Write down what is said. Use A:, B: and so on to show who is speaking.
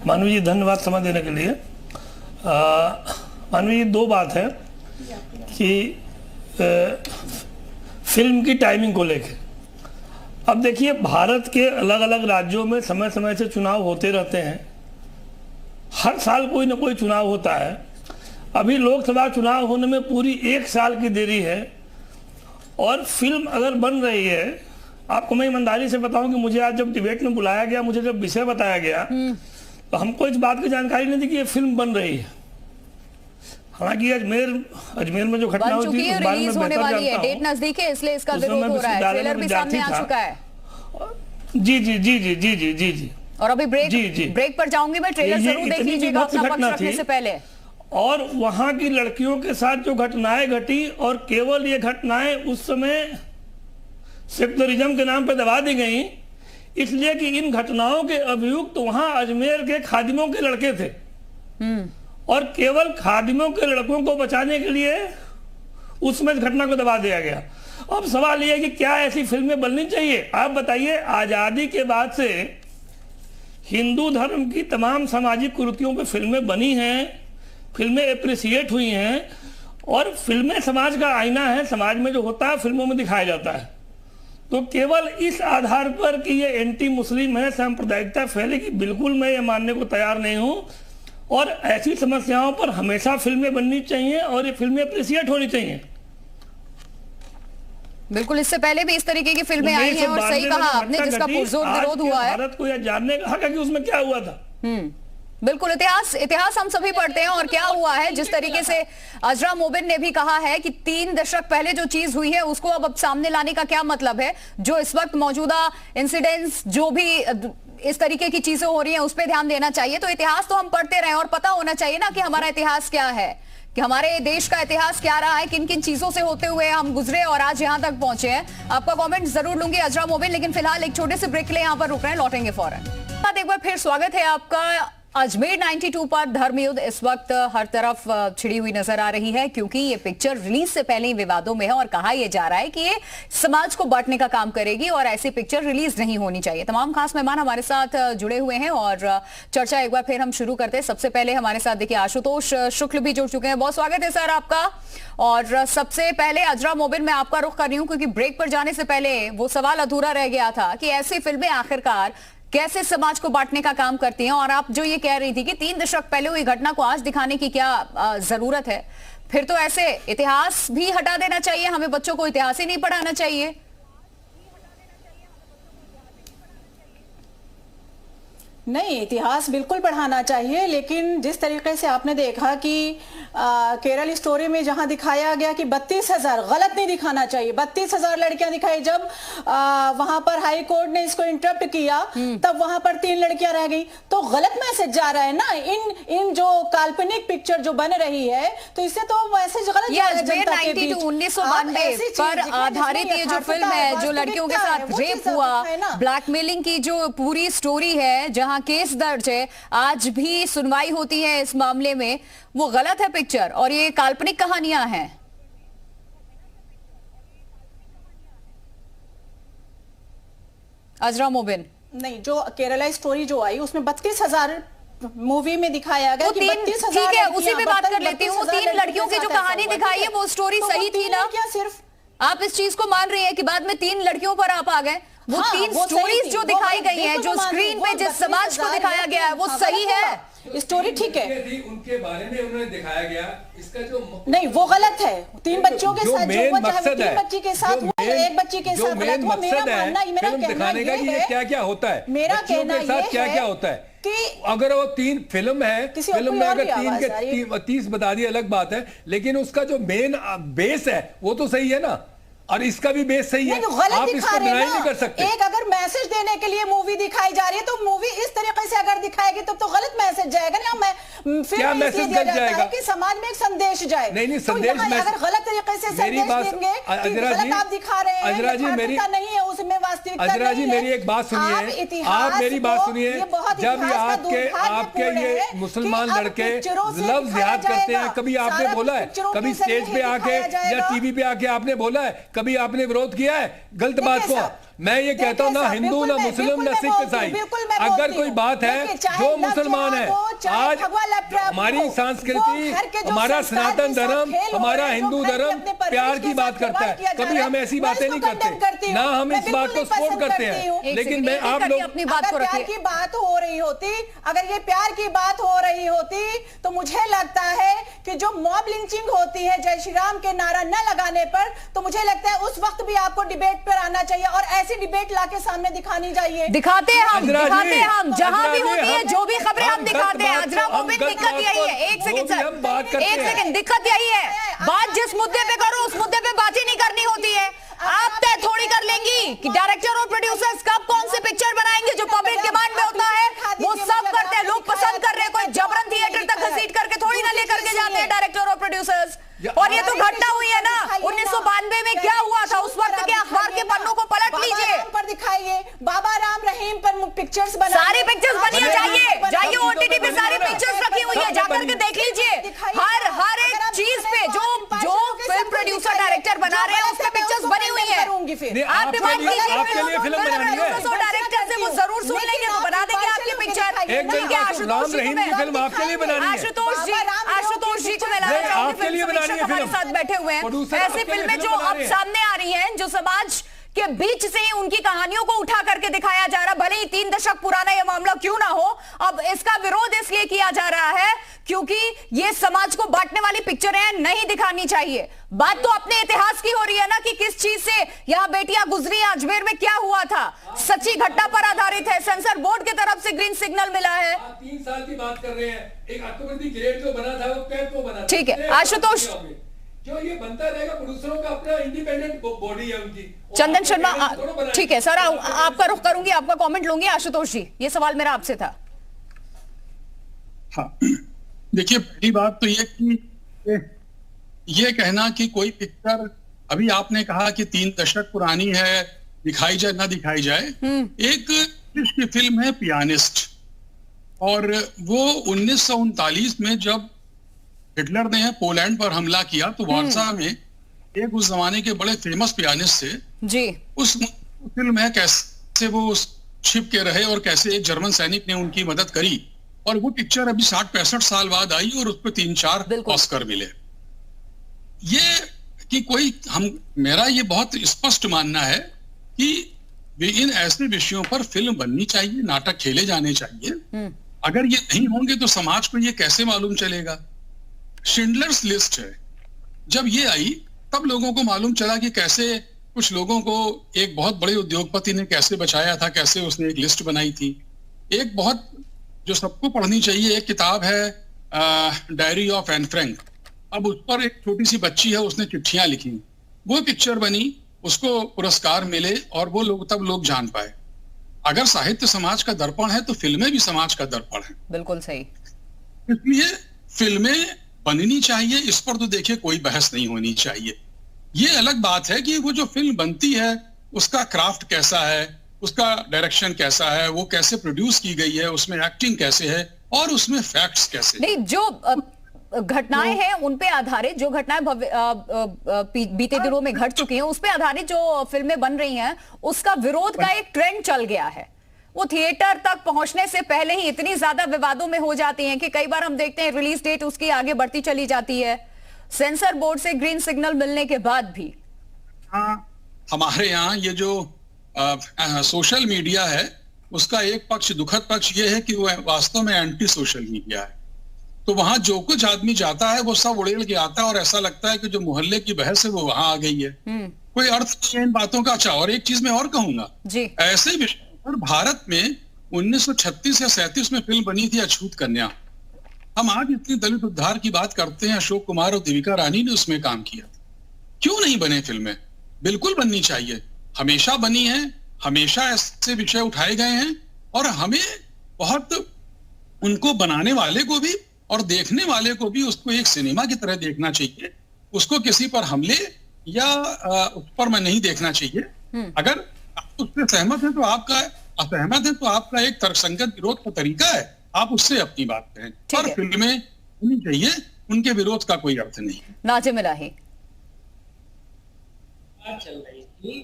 A: मानवी जी धन्यवाद समय देने के लिए। मानवी जी दो बात है कि फिल्म की टाइमिंग को लेकर, अब देखिए भारत के अलग अलग राज्यों में समय समय से चुनाव होते रहते हैं, हर साल कोई ना कोई चुनाव होता है। अभी लोकसभा चुनाव होने में पूरी 1 साल की देरी है और फिल्म अगर बन रही है, आपको मैं ईमानदारी से बताऊं कि मुझे आज जब डिबेट में बुलाया गया, मुझे जब विषय बताया गया तो हमको इस बात की जानकारी नहीं थी कि ये फिल्म बन रही है। हालांकि अजमेर में जो घटना हुई थी उस बारे में बेहतर जानता हूं।
B: डेट नजदीक है इसलिए इसका विरोध हो रहा है। ट्रेलर भी सामने आ चुका है।
A: जी जी जी जी जी जी जी जी
B: और अभी ब्रेक पर जाऊंगी मैं, ट्रेलर जरूर देख लीजिएगा अपना पक्ष रखने से पहले।
A: और वहां की लड़कियों के साथ जो घटनाएं घटी, और केवल ये घटनाएं उस समय सेक्युलरिज्म के नाम पर दबा दी गई, इसलिए कि इन घटनाओं के अभियुक्त तो वहां अजमेर के खादिमों के लड़के थे और केवल खादिमों के लड़कों को बचाने के लिए उसमें घटना को दबा दिया गया। अब सवाल यह है कि क्या ऐसी फिल्में बननी चाहिए? आप बताइए, आजादी के बाद से हिंदू धर्म की तमाम सामाजिक कुरीतियों पर फिल्में बनी हैं, फिल्में एप्रिसिएट हुई हैं, और फिल्में समाज का आईना है, समाज में जो होता है फिल्मों में दिखाया जाता है। तो केवल इस आधार पर कि ये एंटी मुस्लिम है, सांप्रदायिकता फैलेगी, बिल्कुल मैं ये मानने को तैयार नहीं हूं। और ऐसी समस्याओं पर हमेशा फिल्में बननी चाहिए और ये फिल्में अप्रिशिएट होनी चाहिए।
B: बिल्कुल, इससे पहले भी इस तरीके की फिल्में आई हैं और सही कहा आपने, जिसका पुरजोर विरोध हुआ है।
A: भारत को यह जानने का हक है कि उसमें क्या हुआ था।
B: बिल्कुल, इतिहास हम सभी पढ़ते हैं और क्या हुआ है, जिस तरीके से अजरा मोबिन ने भी कहा है कि 3 दशक पहले जो चीज हुई है उसको अब सामने लाने का क्या मतलब है। जो इस वक्त मौजूदा इंसिडेंट्स, जो भी इस तरीके की चीजें हो रही हैं, उस पर ध्यान देना चाहिए। तो इतिहास तो हम पढ़ते रहे और पता होना चाहिए ना कि हमारा इतिहास क्या है, कि हमारे देश का इतिहास क्या रहा है, किन किन चीजों से होते हुए हम गुजरे और आज यहां तक पहुंचे हैं। आपका कमेंट जरूर लूंगी अजरा मोबिन, लेकिन फिलहाल एक छोटे से ब्रेक के लिए यहां पर रुक रहे हैं, लौटेंगे फौरन। एक बार फिर स्वागत है आपका अजमेर 92 पर। धर्मयुद्ध इस वक्त हर तरफ छिड़ी हुई नजर आ रही है, क्योंकि ये पिक्चर रिलीज से पहले ही विवादों में है और कहा यह जा रहा है कि ये समाज को बांटने का काम करेगी और ऐसी पिक्चर रिलीज नहीं होनी चाहिए। तमाम खास मेहमान हमारे साथ जुड़े हुए हैं और चर्चा एक बार फिर हम शुरू करते हैं। सबसे पहले हमारे साथ देखिए आशुतोष शुक्ल भी जुड़ चुके हैं। बहुत स्वागत है सर आपका। और सबसे पहले अजरा मोबिन, मैं आपका रुख कर रही हूँ क्योंकि ब्रेक पर जाने से पहले वो सवाल अधूरा रह गया था कि ऐसी फिल्में आखिरकार कैसे समाज को बांटने का काम करती हैं। और आप जो ये कह रही थी कि 3 दशक पहले हुई घटना को आज दिखाने की क्या जरूरत है, फिर तो ऐसे इतिहास भी हटा देना चाहिए, हमें बच्चों को इतिहास ही नहीं पढ़ाना चाहिए।
C: नहीं, इतिहास बिल्कुल पढ़ाना चाहिए, लेकिन जिस तरीके से आपने देखा कि केरल स्टोरी में जहां दिखाया गया कि 32,000, गलत नहीं दिखाना चाहिए, 32,000 लड़कियां दिखाई। जब वहां पर हाई कोर्ट ने इसको इंटरप्ट किया तब वहां पर 3 लड़कियां रह गई, तो गलत मैसेज जा रहा है ना। इन जो काल्पनिक पिक्चर जो बन रही है, तो इससे तो मैसेज गलत जा रहा है जनता के बीच।
B: 1992 पर आधारित ये जो फिल्म है, जो लड़कियों के साथ रेप हुआ, ब्लैकमेलिंग की जो पूरी स्टोरी है, जहां केस दर्ज है, आज भी सुनवाई होती है इस मामले में, वो गलत है पिक्चर और ये काल्पनिक कहानियां हैं। अजरा मोबिन,
C: नहीं, जो केरला स्टोरी जो आई उसमें 32,000 मूवी में दिखाया गया कि 32,000।
B: ठीक है, उसी पे बात कर लेती हूँ। 3 लड़कियों की जो कहानी दिखाई है वो स्टोरी सही थी ना?
C: क्या सिर्फ
B: आप इस चीज को मान रही है कि बाद में 3 लड़कियों पर आप आ गए? वो 3 स्टोरीज जो दिखाई गई हैं, जो स्क्रीन पे जिस समाज को दिखाया गया है, वो सही है,
C: स्टोरी ठीक है,
D: उनके बारे में उन्होंने दिखाया गया। इसका जो
C: नहीं, वो गलत है। 3 बच्चों के साथ जो हुआ, चाहे 3 बच्ची के साथ हुआ, एक बच्ची के साथ गलत हुआ। मेरा मानना, मेरा कहना ये है,
D: क्या क्या होता है,
C: मेरा कहना ये है
D: क्या क्या होता है
C: कि
D: अगर वो 3 फिल्म है, फिल्म में अगर 3 के 30 बता दिए अलग बात है, लेकिन उसका जो मेन बेस है वो तो सही है ना, और इसका भी बेस सही है। आप इसको डिनाई नहीं कर सकते।
C: एक अगर मैसेज देने के लिए मूवी दिखाई जा रही है, तो मूवी इस तरीके से अगर दिखाएगी तो गलत मैसेज जाएगा ना।
D: क्या मैसेज जाएगा
C: कि समाज में एक संदेश जाए।
D: नहीं, संदेश
C: अगर गलत तरीके से संदेश देंगे कि गलत आप दिखा रहे हैं,
D: अजरा जी मेरी
C: नहीं है, उसमें वास्तविकता
D: अजरा जी मेरी एक बात सुनिए, आप मेरी बात सुनिए। जब आपके ये मुसलमान लड़के लफ्ज जिहाद करते हैं, कभी आपने बोला है, कभी स्टेज पे आके या टीवी पे आके आपने बोला है, कभी आपने विरोध किया है गलत बात को? मैं ये कहता हूँ ना हिंदू ना मुस्लिम ना सिख ईसाई, अगर कोई बात है जो मुसलमान है, आज हमारी संस्कृति, हमारा सनातन धर्म, हमारा हिंदू धर्म प्यार की बात करता है, कभी हम ऐसी बातें नहीं करते ना, हम इस बात को सपोर्ट करते हैं। लेकिन मैं आप लोग
B: अपनी बात को
C: प्यार की बात हो रही होती, अगर ये प्यार की बात हो रही होती तो मुझे लगता है कि जो मॉब लिंचिंग होती है जय श्री राम के नारा न लगाने पर, तो मुझे लगता है उस वक्त भी आपको डिबेट पर आना चाहिए और ऐसी डिबेट लाके सामने दिखानी चाहिए।
B: दिखाते हैं हम जहां भी होती है, जो भी खबरें हम दिखाते हैं। अजरा मोमिन, दिक्कत यही है, एक सेकंड सर, एक सेकंड, दिक्कत यही है, बात जिस मुद्दे पे करो उस मुद्दे पे बात ही नहीं करनी होती है। आप तय थोड़ी कर लेंगी कि डायरेक्टर और प्रोड्यूसर्स कब कौन सी पिक्चर बनाएंगे, जो पब्लिक डिमांड में होता है वो सब करते हैं, लोग पसंद कर रहे हैं, कोई जबरन थिएटर तक घसीट करके थोड़ी ना लेकर के जाते हैं डायरेक्टर और प्रोड्यूसर्स। और ये तो घटना हुई है ना 1992 में, क्या हुआ था उस वक्त के अखबार के पन्नों को पलट लीजिए,
C: पर दिखाइए, बाबा राम रहीम पर पिक्चर्स बना,
B: सारी पिक्चर्स बनी है, जाइए ओटीटी पे सारी पिक्चर्स रखी हुई है, जाकर के देख लीजिए, हर एक चीज पे जो फिल्म प्रोड्यूसर डायरेक्टर बना रहे हैं उस पे पिक्चर्स बनी हुई है। आप डिमांड कीजिए,
D: आपके लिए फिल्म बनानी है,
B: डायरेक्टर से वो जरूर सुन लेंगे तो बना देंगे आपकी पिक्चर।
D: राम रहीम की फिल्म आपके लिए बनानी है,
B: आशुतोष जी को मैं आपके लिए बनानी है, हमारे साथ बैठे हुए हैं। ऐसी फिल्में जो अब सामने आ रही हैं, जो समाज के बीच से ही उनकी कहानियों को उठा करके दिखाया जा रहा, भले ही 3 दशक पुराना यह मामला क्यों ना हो, अब इसका विरोध इसलिए किया जा रहा है क्योंकि ये समाज को बांटने वाली पिक्चरें नहीं दिखानी चाहिए। बात तो अपने इतिहास की हो रही है ना कि किस चीज से यहाँ बेटियां गुजरी, अजमेर में क्या हुआ था, सच्ची घटना पर आधारित है, सेंसर बोर्ड की तरफ से ग्रीन सिग्नल मिला है।
D: 3 साल की बात कर रहे हैं, एक अक्टूबर की ग्रेड जो बना था वो कैब को बना था,
B: ठीक है आशुतोष,
D: जो ये बनता रहेगा, प्रोड्यूसरों का अपना इंडिपेंडेंट बॉडी है उनकी।
B: चंदन शर्मा, ठीक है सर, आपका रुख करूंगी, आपका कमेंट लूंगी। आशुतोष जी, ये सवाल मेरा आपसे था।
E: हाँ, देखिए पहली बात तो ये कहना कि कोई पिक्चर, अभी आपने कहा कि 3 दशक पुरानी है, दिखाई जाए ना दिखाई जाए, एक की फिल्म है पियानिस्ट, और वो 1939 में जब हिटलर ने पोलैंड पर हमला किया तो वार्सा में एक उस जमाने के बड़े फेमस पियानिस्ट थे
B: जी, उस
E: फिल्म है कैसे वो छिप के रहे और कैसे एक जर्मन सैनिक ने उनकी मदद करी, और वो पिक्चर अभी 60-65 साल बाद आई और उस पर 3-4 ऑस्कर मिले। ये कि कोई मेरा ये बहुत स्पष्ट मानना है कि इन ऐसे विषयों पर फिल्म बननी चाहिए, नाटक खेले जाने चाहिए। अगर ये नहीं होंगे तो समाज को ये कैसे मालूम चलेगा? शिंडलर्स लिस्ट है, जब ये आई तब लोगों को मालूम चला कि कैसे कुछ लोगों को एक बहुत बड़े उद्योगपति ने कैसे बचाया था, कैसे उसने एक लिस्ट बनाई थी। एक बहुत जो सबको पढ़नी चाहिए एक किताब है डायरी ऑफ एन फ्रैंक, अब उस पर एक छोटी सी बच्ची है, उसने चिट्ठियां लिखी, वो पिक्चर बनी, उसको पुरस्कार मिले और वो लोग तब लोग जान पाए। अगर साहित्य समाज का दर्पण है तो फिल्में भी समाज का दर्पण है।
B: बिल्कुल सही।
E: इसलिए फिल्में बननी चाहिए, इस पर तो देखिए कोई बहस नहीं होनी चाहिए। ये अलग बात है कि वो जो फिल्म बनती है उसका क्राफ्ट कैसा है, उसका डायरेक्शन कैसा है, वो कैसे प्रोड्यूस की गई है, उसमें एक्टिंग कैसे है और उसमें फैक्ट्स कैसे।
B: नहीं, जो घटनाएं हैं उन पे आधारित, जो घटनाएं बीते दिनों में घट चुकी हैं उस पे आधारित जो फिल्में बन रही हैं उसका विरोध का एक ट्रेंड चल गया है। वो थिएटर तक पहुंचने से पहले ही इतनी ज्यादा विवादों में हो जाती हैं कि कई बार हम देखते हैं रिलीज डेट उसकी आगे बढ़ती चली जाती है, सेंसर बोर्ड से ग्रीन सिग्नल मिलने के बाद भी।
E: हाँ, हमारे यहाँ ये जो सोशल मीडिया है उसका एक पक्ष, दुखद पक्ष ये है कि वो वास्तव में एंटी सोशल मीडिया है। तो वहां जो कुछ आदमी जाता है वो सब उड़ेल के आता है और ऐसा लगता है कि जो मोहल्ले की बहस है वो वहां आ गई है। कोई अर्थ नहीं है इन बातों का। अच्छा, और एक चीज मैं और कहूंगा, ऐसे विषय पर भारत में 1936 या 37 में फिल्म बनी थी अछूत कन्या। हम आज इतनी दलित उद्धार की बात करते हैं, अशोक कुमार और देविका रानी ने उसमें काम किया। क्यों नहीं बने फिल्में? बिल्कुल बननी चाहिए, हमेशा बनी है, हमेशा ऐसे विषय उठाए गए हैं और हमें बहुत उनको बनाने वाले को भी और देखने वाले को भी उसको एक सिनेमा की तरह देखना चाहिए। उसको किसी पर हमले या उस पर मैं नहीं देखना चाहिए। अगर आप उससे सहमत है तो आपका, असहमत है तो आपका एक तर्कसंगत विरोध का तरीका है, आप उससे अपनी बात कहें। पर फिल्में होनी चाहिए, उनके विरोध का कोई अर्थ नहीं।
B: नाजिम इलाही
F: चल रही थी